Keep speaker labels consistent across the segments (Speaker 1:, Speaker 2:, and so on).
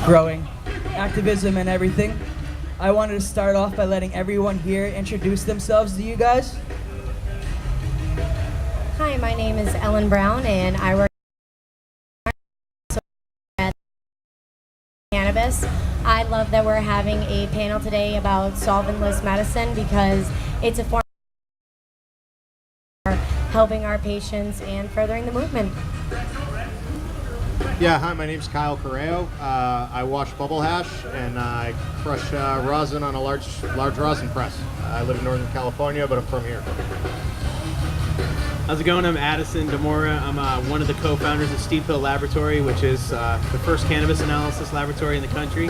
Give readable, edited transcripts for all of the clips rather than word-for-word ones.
Speaker 1: growing activism and everything. I wanted to start off by letting everyone here introduce themselves to you guys.
Speaker 2: Hi, my name is Ellen Brown, and I work at Cannabis. I love that we're having a panel today about solventless medicine because it's a form of helping our patients and furthering the movement.
Speaker 3: Yeah, hi, my name's Kyle Corrao. I wash bubble hash and I crush rosin on a large rosin press. I live in Northern California, but I'm from here.
Speaker 4: How's it going? I'm Addison DeMoura. I'm one of the co-founders of Steep Hill Laboratory, which is the first cannabis analysis laboratory in the country.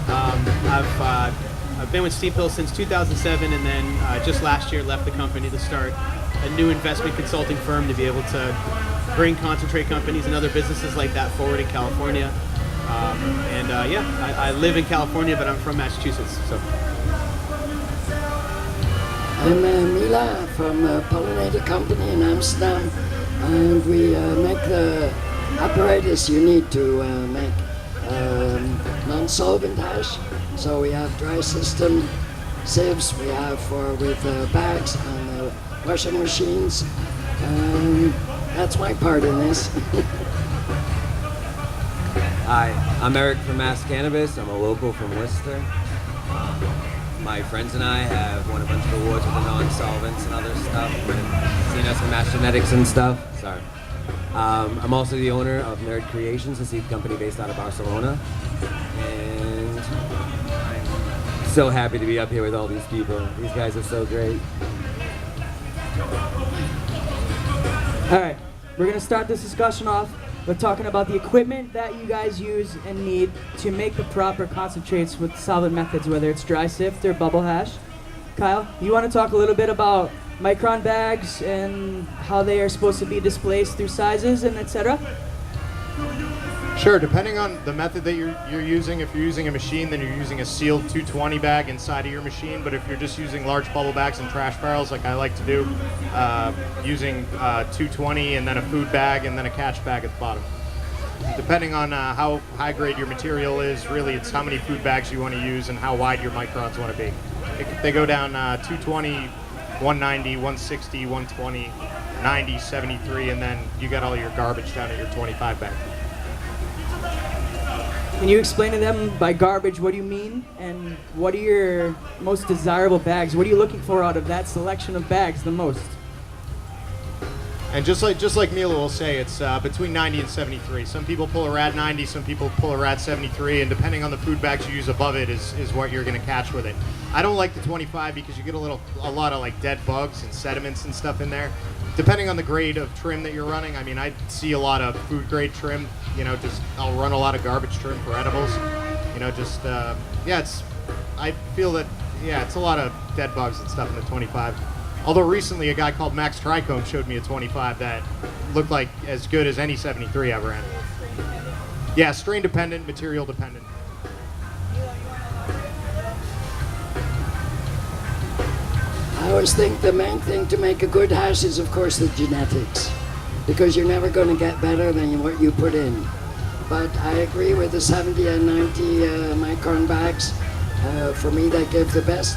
Speaker 4: I've been with Steep Hill since 2007, and then just last year left the company to start a new investment consulting firm to be able to bring concentrate companies and other businesses like that forward in California. I live in California, but I'm from Massachusetts. So.
Speaker 5: I'm Mila from Pollinator Company in Amsterdam, and we make the apparatus you need to make non-solvent hash. So we have dry system sieves, we have with bags and washing machines. That's my part in this.
Speaker 6: Hi, I'm Eric from MassCannabis. I'm a local from Worcester. My friends and I have won a bunch of awards with the non-solvents and other stuff. You've seen us in Mass Genetics and stuff. Sorry. I'm also the owner of Nerd Creations, a seed company based out of Barcelona. And I'm so happy to be up here with all these people. These guys are so great.
Speaker 1: All right, we're gonna start this discussion off with talking about the equipment that you guys use and need to make the proper concentrates with solvent methods, whether it's dry sift or bubble hash. Kyle, you want to talk a little bit about micron bags and how they are supposed to be displaced through sizes and etc.?
Speaker 3: Sure, depending on the method that you're using. If you're using a machine, then you're using a sealed 220 bag inside of your machine. But if you're just using large bubble bags and trash barrels, like I like to do, using 220 and then a food bag and then a catch bag at the bottom. Depending on how high grade your material is, really it's how many food bags you want to use and how wide your microns want to be. They go down 220, 190, 160, 120, 90, 73, and then you got all your garbage down at your 25 bag.
Speaker 1: Can you explain to them by garbage what do you mean, and what are your most desirable bags? What are you looking for out of that selection of bags the most?
Speaker 3: And just like Mila will say, it's between 90 and 73. Some people pull a rad 90, some people pull a rad 73, and depending on the food bags you use above it is what you're going to catch with it. I don't like the 25 because you get a lot of like dead bugs and sediments and stuff in there. Depending on the grade of trim that you're running, I mean, I see a lot of food grade trim. You know, I'll run a lot of garbage trim for edibles. You know, I feel that it's a lot of dead bugs and stuff in the 25. Although recently a guy called Max Trichome showed me a 25 that looked like as good as any 73 I ever ran. Yeah, strain dependent, material dependent.
Speaker 5: I always think the main thing to make a good hash is, of course, the genetics, because you're never going to get better than what you put in. But I agree with the 70 and 90 micron bags. For me, they give the best,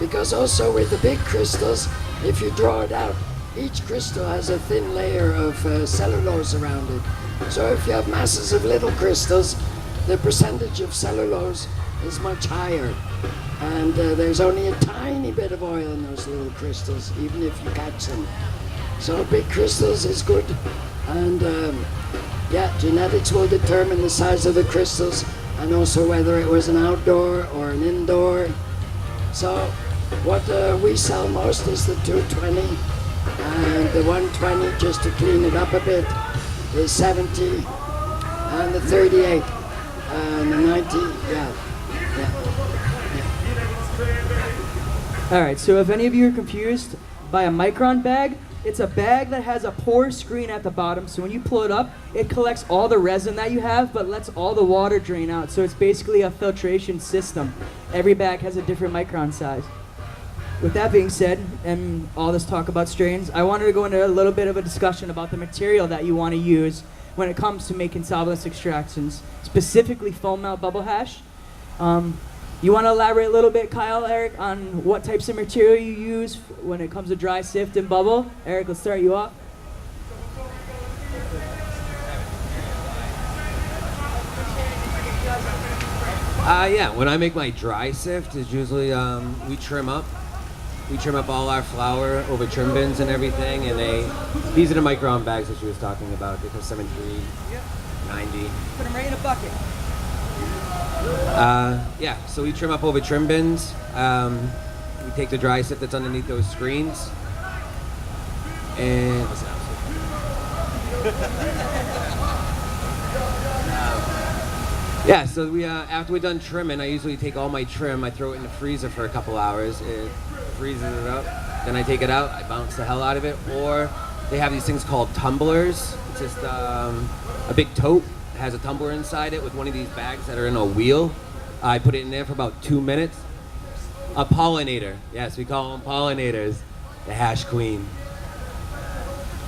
Speaker 5: because also with the big crystals, if you draw it out, each crystal has a thin layer of cellulose around it. So if you have masses of little crystals, the percentage of cellulose is much higher. And there's only a tiny bit of oil in those little crystals, even if you catch them. So big crystals is good. And genetics will determine the size of the crystals and also whether it was an outdoor or an indoor. So what we sell most is the 220, and the 120, just to clean it up a bit, is 70, and the 38, and the 90,
Speaker 1: All right, so if any of you are confused by a micron bag, it's a bag that has a pore screen at the bottom, so when you pull it up, it collects all the resin that you have, but lets all the water drain out. So it's basically a filtration system. Every bag has a different micron size. With that being said, and all this talk about strains, I wanted to go into a little bit of a discussion about the material that you want to use when it comes to making solventless extractions, specifically foam mount bubble hash. You want to elaborate a little bit, Kyle, Eric, on what types of material you use when it comes to dry sift and bubble? Eric, let's start you off.
Speaker 6: Yeah, when I make my dry sift, it's usually we trim up. We trim up all our flour over trim bins and everything, and these are the micron bags that she was talking about. They cost $73.90.
Speaker 1: Put them right in a bucket.
Speaker 6: Yeah, so we trim up over trim bins. We take the dry sift that's underneath those screens, and what's that? Yeah, so we after we're done trimming, I usually take all my trim, I throw it in the freezer for a couple hours. It freezes it up. Then I take it out, I bounce the hell out of it. Or they have these things called tumblers. It's just a big tote. It has a tumbler inside it with one of these bags that are in a wheel. I put it in there for about 2 minutes. A pollinator. Yes, we call them pollinators. The hash queen.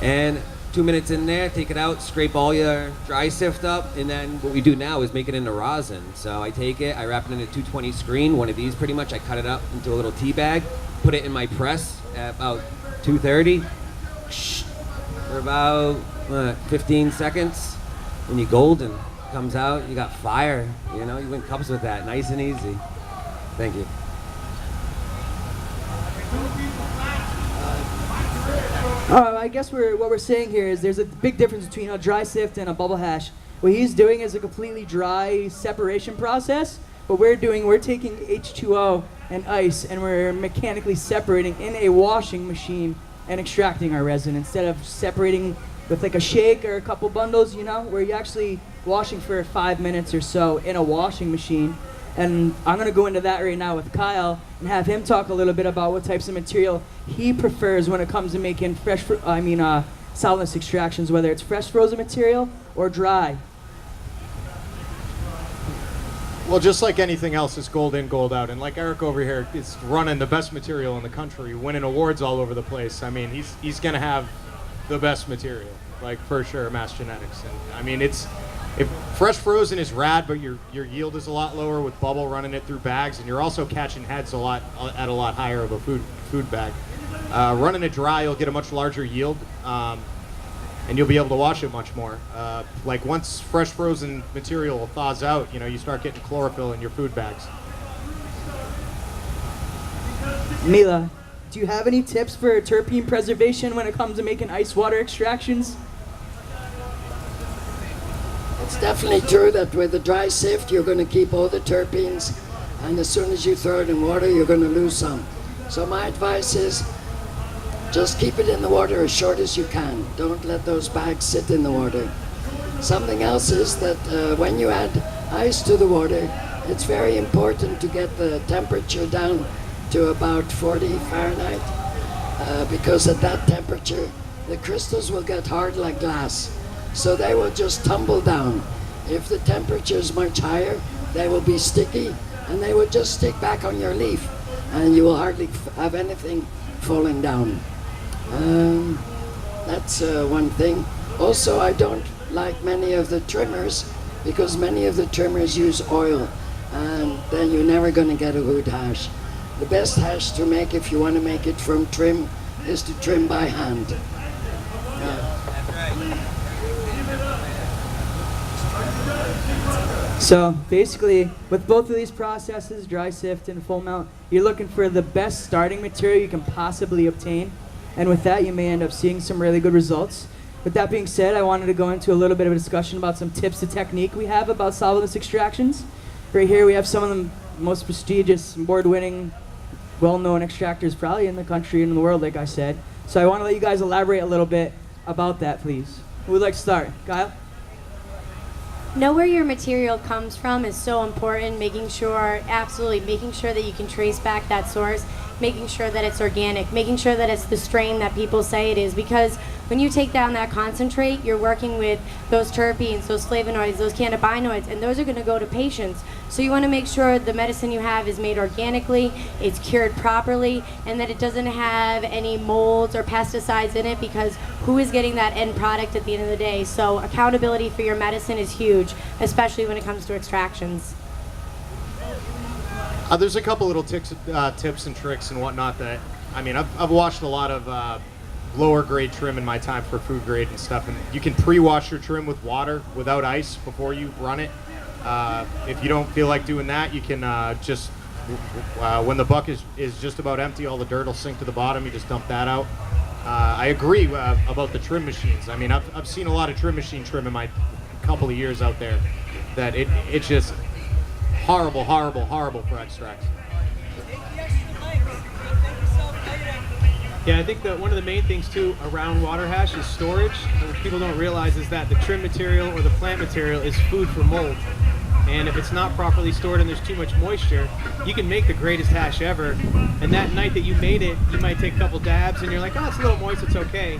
Speaker 6: And 2 minutes in there, take it out, scrape all your dry sift up, and then what we do now is make it into rosin. So I take it, I wrap it in a 220 screen, one of these pretty much. I cut it up into a little tea bag, put it in my press at about 230 for about 15 seconds. When you golden, comes out, you got fire. You know, you win cups with that, nice and easy. Thank you.
Speaker 1: I guess what we're saying here is there's a big difference between a dry sift and a bubble hash. What he's doing is a completely dry separation process. What we're taking H2O and ice and we're mechanically separating in a washing machine and extracting our resin instead of separating with like a shake or a couple bundles, you know, where you're actually washing for 5 minutes or so in a washing machine. And I'm going to go into that right now with Kyle and have him talk a little bit about what types of material he prefers when it comes to making solventless extractions, whether it's fresh frozen material or dry.
Speaker 3: Well, just like anything else, it's gold in, gold out. And like Eric over here is running the best material in the country, winning awards all over the place. I mean, he's going to have the best material, like for sure, Mass Genetics. And I mean, if fresh frozen is rad, but your yield is a lot lower with bubble running it through bags, and you're also catching heads at a lot higher of a food bag. Running it dry, you'll get a much larger yield, and you'll be able to wash it much more. Like once fresh frozen material thaws out, you know, you start getting chlorophyll in your food bags.
Speaker 1: Mila, do you have any tips for terpene preservation when it comes to making ice water extractions?
Speaker 5: It's definitely true that with the dry sift, you're going to keep all the terpenes, and as soon as you throw it in water, you're going to lose some. So my advice is just keep it in the water as short as you can. Don't let those bags sit in the water. Something else is that when you add ice to the water, it's very important to get the temperature down to about 40 Fahrenheit, because at that temperature, the crystals will get hard like glass. So they will just tumble down. If the temperature is much higher, they will be sticky and they will just stick back on your leaf and you will hardly have anything falling down. That's one thing. Also, I don't like many of the trimmers because many of the trimmers use oil and then you're never going to get a good hash. The best hash to make if you want to make it from trim is to trim by hand.
Speaker 1: So basically, with both of these processes, dry sift and foam mount, you're looking for the best starting material you can possibly obtain. And with that, you may end up seeing some really good results. With that being said, I wanted to go into a little bit of a discussion about some tips to technique we have about solventless extractions. Right here, we have some of the most prestigious, award-winning, well-known extractors probably in the country and in the world, like I said. So I want to let you guys elaborate a little bit about that, please. Who would like to start? Kyle?
Speaker 2: Know where your material comes from is so important, making sure that you can trace back that source, making sure that it's organic, making sure that it's the strain that people say it is, because when you take down that concentrate, you're working with those terpenes, those flavonoids, those cannabinoids, and those are going to go to patients. So you want to make sure the medicine you have is made organically, it's cured properly, and that it doesn't have any molds or pesticides in it, because who is getting that end product at the end of the day? So accountability for your medicine is huge, especially when it comes to extractions.
Speaker 3: There's a couple little tips and tricks and whatnot that, I mean, I've washed a lot of lower grade trim in my time for food grade and stuff, and you can pre-wash your trim with water without ice before you run it. If you don't feel like doing that, you can just, when the bucket is just about empty, all the dirt will sink to the bottom, you just dump that out. I agree about the trim machines. I mean, I've seen a lot of trim in my couple of years out there that it's just horrible for extracts.
Speaker 4: Yeah, I think that one of the main things too around water hash is storage. And what people don't realize is that the trim material or the plant material is food for mold. And if it's not properly stored and there's too much moisture, you can make the greatest hash ever. And that night that you made it, you might take a couple dabs and you're like, oh, it's a little moist, it's okay.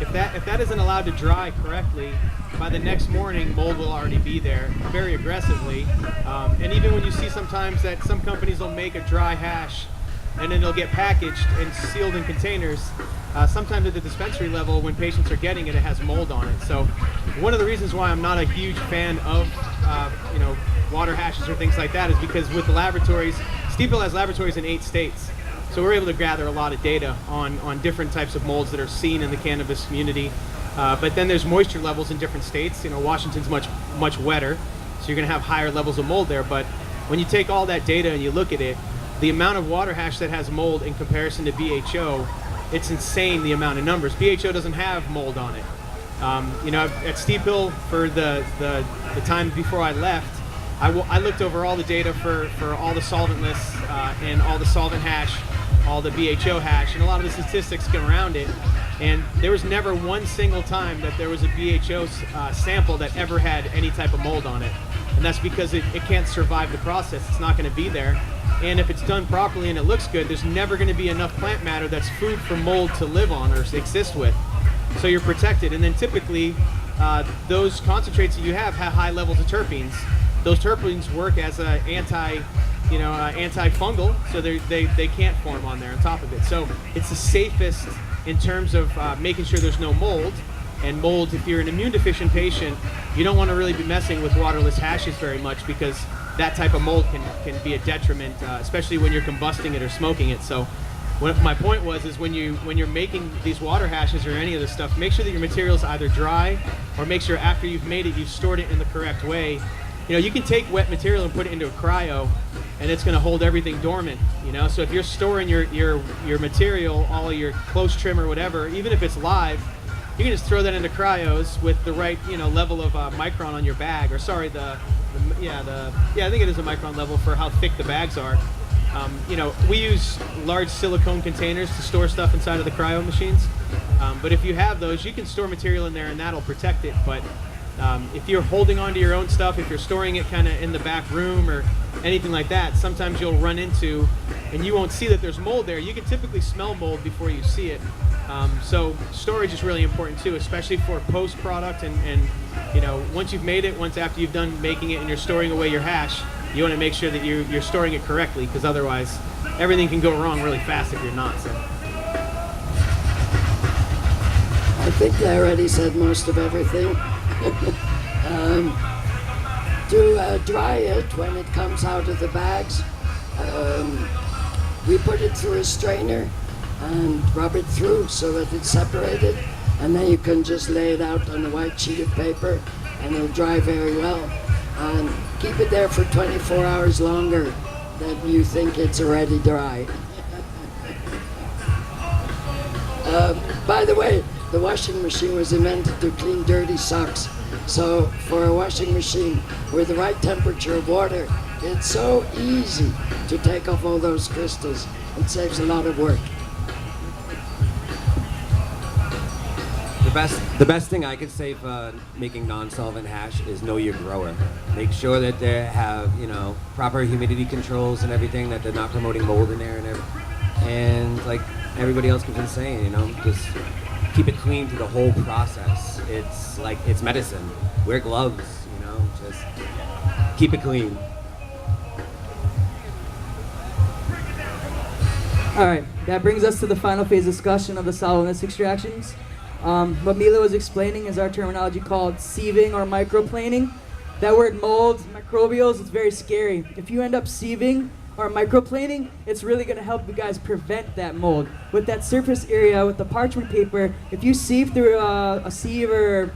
Speaker 4: If that isn't allowed to dry correctly, by the next morning, mold will already be there very aggressively. And even when you see sometimes that some companies will make a dry hash and then they'll get packaged and sealed in containers. Sometimes at the dispensary level, when patients are getting it, it has mold on it. So one of the reasons why I'm not a huge fan of water hashes or things like that is because with the laboratories, Steve Hill has laboratories in 8 states. So we're able to gather a lot of data on different types of molds that are seen in the cannabis community. But then there's moisture levels in different states. Washington's much wetter, so you're going to have higher levels of mold there. But when you take all that data and you look at it, the amount of water hash that has mold in comparison to BHO, it's insane the amount of numbers. BHO doesn't have mold on it. At Steve Hill for the time before I left, I looked over all the data for all the solventless and all the solvent hash, all the BHO hash, and a lot of the statistics come around it. And there was never one single time that there was a BHO sample that ever had any type of mold on it. And that's because it can't survive the process. It's not going to be there. And if it's done properly and it looks good, there's never going to be enough plant matter that's food for mold to live on or exist with. So you're protected. And then typically, those concentrates that you have high levels of terpenes. Those terpenes work as an antifungal, so they can't form on there on top of it. So it's the safest in terms of making sure there's no mold. And mold, if you're an immune deficient patient, you don't want to really be messing with waterless hashes very much because that type of mold can be a detriment, especially when you're combusting it or smoking it. So what my point was is when you're making these water hashes or any of this stuff, make sure that your material is either dry or make sure after you've made it, you've stored it in the correct way. You can take wet material and put it into a cryo and it's going to hold everything dormant, So if you're storing your material, all your close trim or whatever, even if it's live, you can just throw that into cryos with the right, level of micron on your bag, or sorry, I think it is a micron level for how thick the bags are. We use large silicone containers to store stuff inside of the cryo machines. But if you have those, you can store material in there and that'll protect it. But if you're holding on to your own stuff, if you're storing it kind of in the back room or anything like that, sometimes you'll run into, and you won't see that there's mold there. You can typically smell mold before you see it. So storage is really important too, especially for post-product and once you've made it, after you've done making it and you're storing away your hash, you want to make sure that you're storing it correctly, because otherwise everything can go wrong really fast if you're not. So.
Speaker 5: I think they already said most of everything. To dry it when it comes out of the bags, we put it through a strainer and rub it through so that it's separated, and then you can just lay it out on a white sheet of paper and it'll dry very well. And keep it there for 24 hours longer than you think it's already dry. By the way, the washing machine was invented to clean dirty socks. So for a washing machine with the right temperature of water, it's so easy to take off all those crystals. It saves a lot of work.
Speaker 6: The best thing I could say for making non-solvent hash is know your grower. Make sure that they have, proper humidity controls and everything, that they're not promoting mold in there and everything. And like everybody else has been saying, just keep it clean through the whole process. It's medicine. Wear gloves, just keep it clean.
Speaker 1: All right, that brings us to the final phase discussion of the solventless extractions. What Mila was explaining is our terminology called sieving or microplaning. That word molds, microbials, it's very scary. If you end up sieving or microplaning, it's really gonna help you guys prevent that mold. With that surface area, with the parchment paper, if you sieve through a sieve or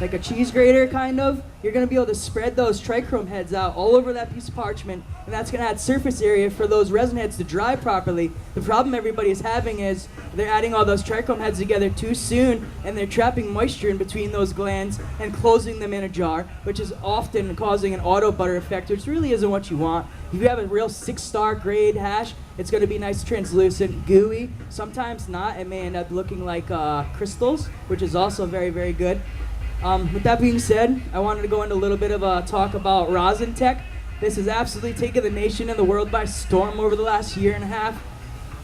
Speaker 1: like a cheese grater kind of, you're gonna be able to spread those trichrome heads out all over that piece of parchment, and that's gonna add surface area for those resin heads to dry properly. The problem everybody is having is they're adding all those trichrome heads together too soon, and they're trapping moisture in between those glands and closing them in a jar, which is often causing an auto butter effect, which really isn't what you want. If you have a real 6-star grade hash, it's gonna be nice, translucent, gooey. Sometimes not, it may end up looking like crystals, which is also very, very good. With that being said, I wanted to go into a little bit of a talk about rosin tech. This has absolutely taken the nation and the world by storm over the last year and a half,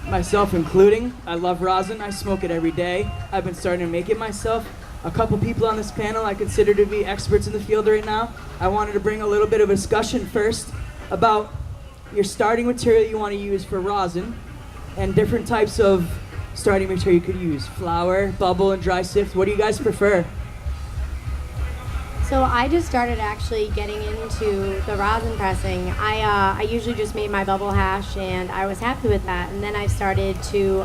Speaker 1: myself including. I love rosin, I smoke it every day. I've been starting to make it myself. A couple people on this panel I consider to be experts in the field right now. I wanted to bring a little bit of a discussion first about your starting material you want to use for rosin and different types of starting material you could use. Flour, bubble, and dry sift. What do you guys prefer?
Speaker 2: So I just started actually getting into the rosin pressing. I usually just made my bubble hash and I was happy with that. And then I started to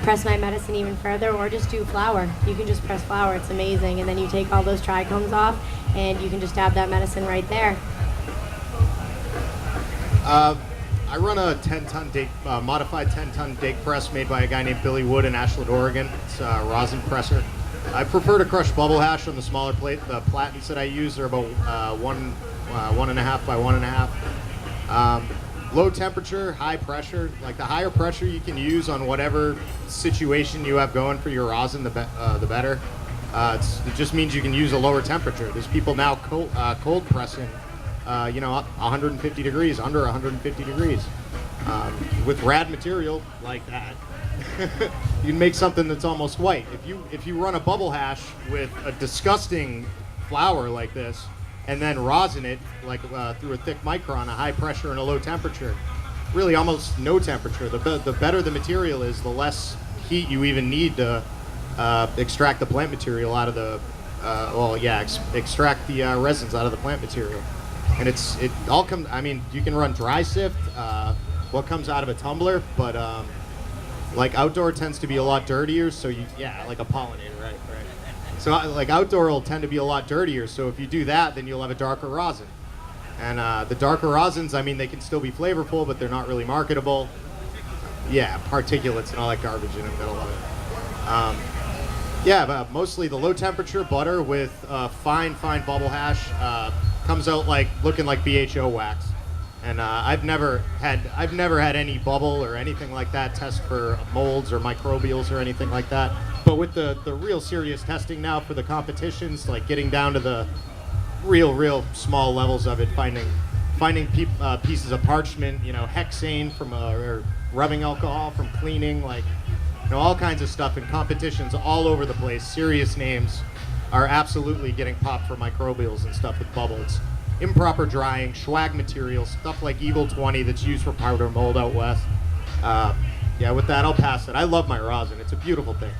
Speaker 2: press my medicine even further, or just do flour. You can just press flour, it's amazing. And then you take all those trichomes off and you can just dab that medicine right there.
Speaker 3: I run a 10-ton date, modified 10-ton date press made by a guy named Billy Wood in Ashland, Oregon. It's a rosin presser. I prefer to crush bubble hash on the smaller plate. The platens that I use are about 1.5 by 1.5. Low temperature, high pressure. Like the higher pressure you can use on whatever situation you have going for your rosin, the better. It just means you can use a lower temperature. There's people now cold pressing, up 150 degrees, under 150 degrees. With rad material like that, you can make something that's almost white. If you run a bubble hash with a disgusting flour like this, and then rosin it through a thick micron, a high pressure and a low temperature, really almost no temperature. The better the material is, the less heat you even need to extract the plant material out of the extract the resins out of the plant material. And it all comes. I mean, you can run dry sift, what comes out of a tumbler, but outdoor tends to be a lot dirtier. So like a pollinator, right. So outdoor will tend to be a lot dirtier. So if you do that, then you'll have a darker rosin. And the darker rosins, I mean, they can still be flavorful, but they're not really marketable. Yeah, particulates and all that garbage in the middle of it. But mostly the low temperature butter with fine bubble hash comes out looking like BHO wax. And I've never had any bubble or anything like that test for molds or microbials or anything like that. But with the real serious testing now for the competitions, like getting down to the real small levels of it, finding pieces of parchment, hexane from or rubbing alcohol from cleaning, all kinds of stuff in competitions all over the place. Serious names are absolutely getting popped for microbials and stuff with bubbles. Improper drying, swag materials, stuff like Eagle 20 that's used for powder mold out west. With that, I'll pass it. I love my rosin. It's a beautiful thing.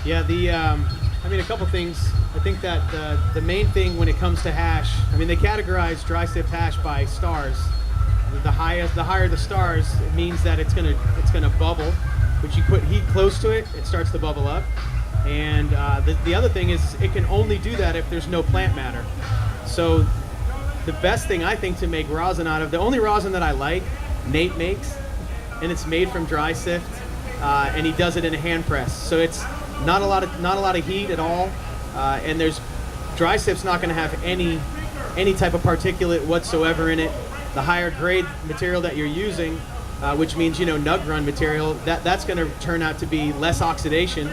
Speaker 4: Yeah, a couple things. I think that the main thing when it comes to hash, they categorize dry sift hash by stars. The higher the stars, it means that it's gonna bubble. But you put heat close to it, it starts to bubble up. And the other thing is it can only do that if there's no plant matter. So the best thing I think to make rosin out of, the only rosin that I like, Nate makes, and it's made from dry sift, and he does it in a hand press. So it's not a lot of heat at all, and there's dry sift's not going to have any type of particulate whatsoever in it. The higher grade material that you're using, which means Nuggz run material, that's going to turn out to be less oxidation.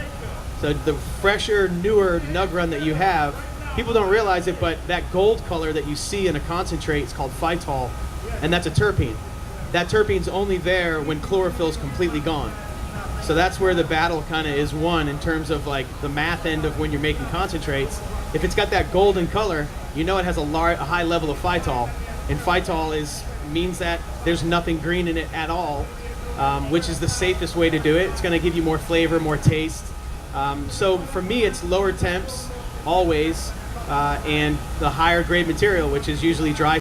Speaker 4: So the fresher, newer Nuggz run that you have, people don't realize it, but that gold color that you see in a concentrate is called phytol, and that's a terpene. That terpene's only there when chlorophyll's completely gone. So that's where the battle kind of is won in terms of like the math end of when you're making concentrates. If it's got that golden color, you know it has a high level of phytol, and phytol means that there's nothing green in it at all, which is the safest way to do it. It's going to give you more flavor, more taste. So for me, it's lower temps always, and the higher grade material, which is usually dry